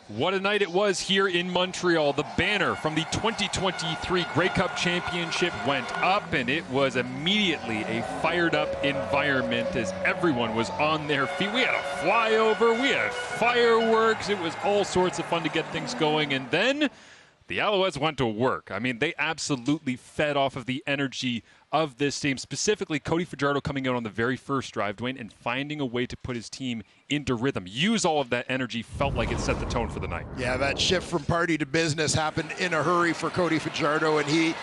What a night it was here in Montreal. The banner from the 2023 Grey Cup Championship went up, and it was immediately a fired-up environment as everyone was on their feet. We had a flyover, we had fireworks. It was all sorts of fun to get things going, and then the Alouettes went to work. I mean, they absolutely fed off of the energy of this team, specifically Cody Fajardo coming out on the very first drive, Duane, and finding a way to put his team into rhythm. Use all of that energy, felt like it set the tone for the night. Yeah, that shift from party to business happened in a hurry for Cody Fajardo, and he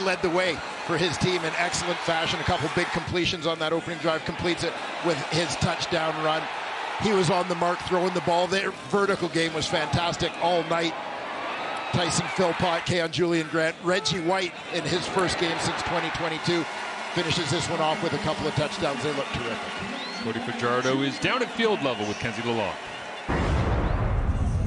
led the way for his team in excellent fashion. A couple big completions on that opening drive, completes it with his touchdown run. He was on the mark throwing the ball. Their vertical game was fantastic all night. Tyson Philpot, Keon Julian Grant, Reggie White in his first game since 2022 finishes this one off with a couple of touchdowns. They look terrific. Cody Fajardo is down at field level with Kenzie Lalonde.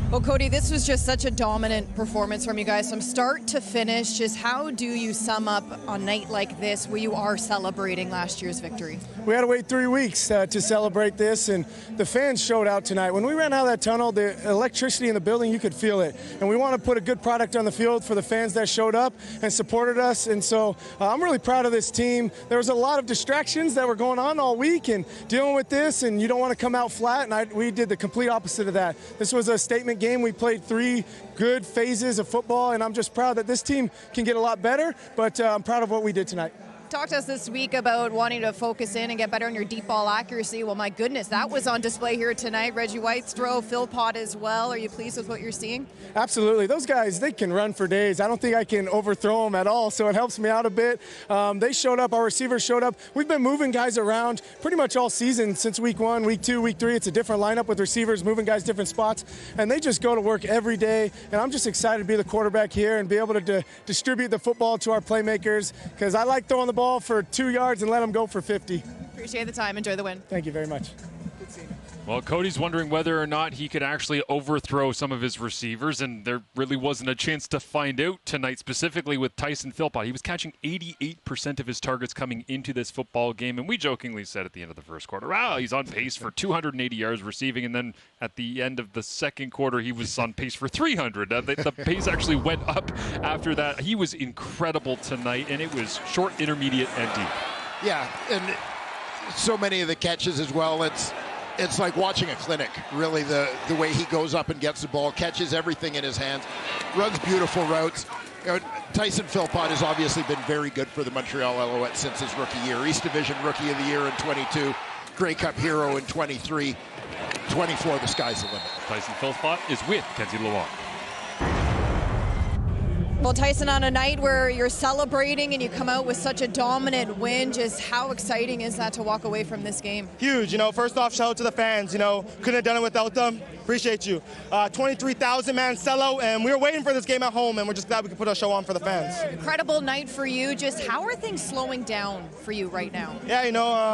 Well, Cody, this was just such a dominant performance from you guys from start to finish. Just how do you sum up a night like this where you are celebrating last year's victory? We had to wait 3 weeks to celebrate this, and the fans showed out tonight. When we ran out of that tunnel, the electricity in the building, you could feel it. And we want to put a good product on the field for the fans that showed up and supported us. And so I'm really proud of this team. There was a lot of distractions that were going on all week and dealing with this, and you don't want to come out flat, and we did the complete opposite of that. This was a statement game. We played 3 good phases of football, and I'm just proud that this team can get a lot better, but I'm proud of what we did tonight. Talk to us this week about wanting to focus in and get better on your deep ball accuracy. Well, my goodness, that was on display here tonight. Reggie White's throw, Philpot as well. Are you pleased with what you're seeing? Absolutely. Those guys, they can run for days. I don't think I can overthrow them at all, so it helps me out a bit. They showed up. Our receivers showed up. We've been moving guys around pretty much all season since week 1, week 2, week 3. It's a different lineup with receivers, moving guys different spots, and they just go to work every day. And I'm just excited to be the quarterback here and be able to distribute the football to our playmakers, because I like throwing the ball for 2 yards and let them go for 50. Appreciate the time. Enjoy the win. Thank you very much. Good seeing you. Well, Cody's wondering whether or not he could actually overthrow some of his receivers, and there really wasn't a chance to find out tonight, specifically with Tyson Philpot. He was catching 88% of his targets coming into this football game, and we jokingly said at the end of the first quarter, wow, he's on pace for 280 yards receiving, and then at the end of the second quarter, he was on pace for 300. The pace actually went up after that. He was incredible tonight, and it was short, intermediate, and deep. Yeah, and so many of the catches as well. It's like watching a clinic, really, the way he goes up and gets the ball, catches everything in his hands, runs beautiful routes. Tyson Philpot has obviously been very good for the Montreal Alouettes since his rookie year. East Division Rookie of the Year in 22, Grey Cup Hero in 23, 24, the sky's the limit. Tyson Philpot is with Kenzie Lalonde. Well, Tyson, on a night where you're celebrating and you come out with such a dominant win, just how exciting is that to walk away from this game? Huge. First off, shout out to the fans. Couldn't have done it without them. Appreciate you. 23,000-man sellout, and we were waiting for this game at home, and we're just glad we could put a show on for the fans. Incredible night for you. Just how are things slowing down for you right now? Yeah,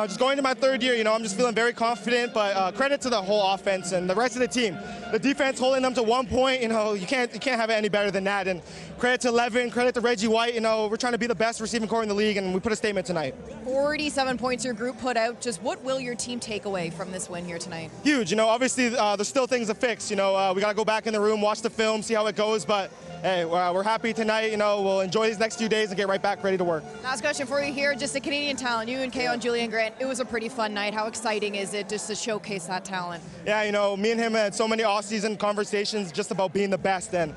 just going into my 3rd year, I'm just feeling very confident, but credit to the whole offense and the rest of the team. The defense holding them to 1 point, you can't have it any better than that. And credit to Levin, credit to Reggie White. We're trying to be the best receiving core in the league, and we put a statement tonight. 47 points your group put out. Just what will your team take away from this win here tonight? Huge. Obviously there's still things to fix. We got to go back in the room, watch the film, see how it goes. But hey, we're happy tonight. We'll enjoy these next few days and get right back ready to work. Last question for you here, just a Canadian talent. You and Keon Julian Grant. It was a pretty fun night. How exciting is it just to showcase that talent? Yeah, me and him had so many off-season conversations just about being the best. And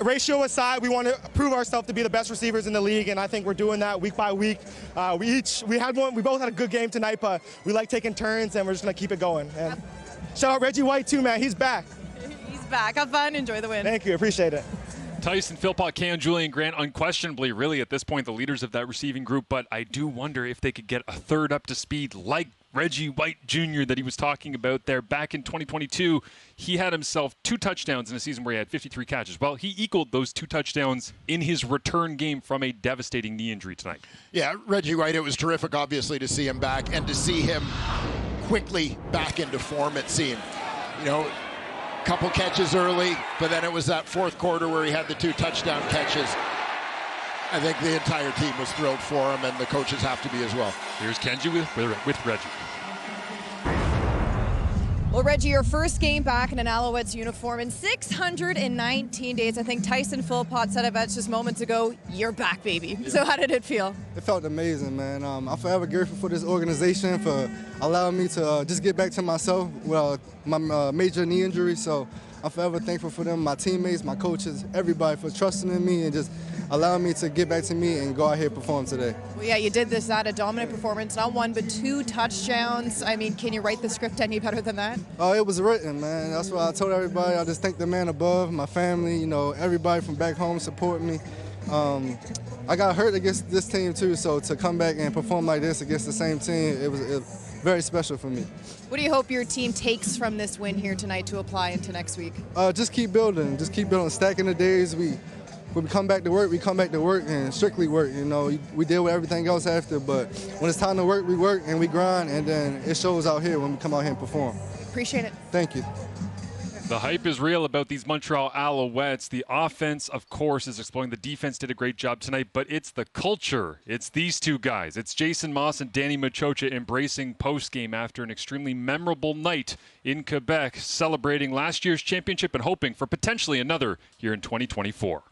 ratio aside, we want to prove ourselves to be the best receivers in the league, and I think we're doing that week by week. We both had a good game tonight, but we like taking turns, and we're just going to keep it going. And shout out Reggie White too, man. He's back. He's back. Have fun. Enjoy the win. Thank you. Appreciate it. Tyson Philpot, Keon Julian Grant, unquestionably, really at this point, the leaders of that receiving group, but I do wonder if they could get a third up to speed like Reggie White Jr. that he was talking about there. Back in 2022, he had himself 2 touchdowns in a season where he had 53 catches. Well, he equaled those 2 touchdowns in his return game from a devastating knee injury tonight. Yeah, Reggie White, it was terrific, obviously, to see him back and to see him quickly back into form, it seemed. Couple catches early, but then it was that 4th quarter where he had the 2 touchdown catches. I think the entire team was thrilled for him, and the coaches have to be as well. Here's Kenji with Reggie. Well, Reggie, your first game back in an Alouettes uniform in 619 days. I think Tyson Philpot said about just moments ago, you're back, baby. Yeah. So how did it feel? It felt amazing, man. I'm forever grateful for this organization for allowing me to just get back to myself with my major knee injury. So I'm forever thankful for them, my teammates, my coaches, everybody for trusting in me and just allowing me to get back to me and go out here and perform today. Well, yeah, you did this at a dominant performance, not one but 2 touchdowns. I mean, can you write the script any better than that? Oh, it was written, man. That's what I told everybody. I just thank the man above, my family, you know, everybody from back home supporting me. I got hurt against this team too, so to come back and perform like this against the same team, it was very special for me. What do you hope your team takes from this win here tonight to apply into next week? Just keep building, stacking the days. When we come back to work, we come back to work and strictly work. You know, we deal with everything else after, but when it's time to work, we work and we grind, and then it shows out here when we come out here and perform. Appreciate it. Thank you. The hype is real about these Montreal Alouettes. The offense, of course, is exploding. The defense did a great job tonight, but it's the culture. It's these two guys. It's Jason Moss and Danny Machocha embracing postgame after an extremely memorable night in Quebec, celebrating last year's championship and hoping for potentially another here in 2024.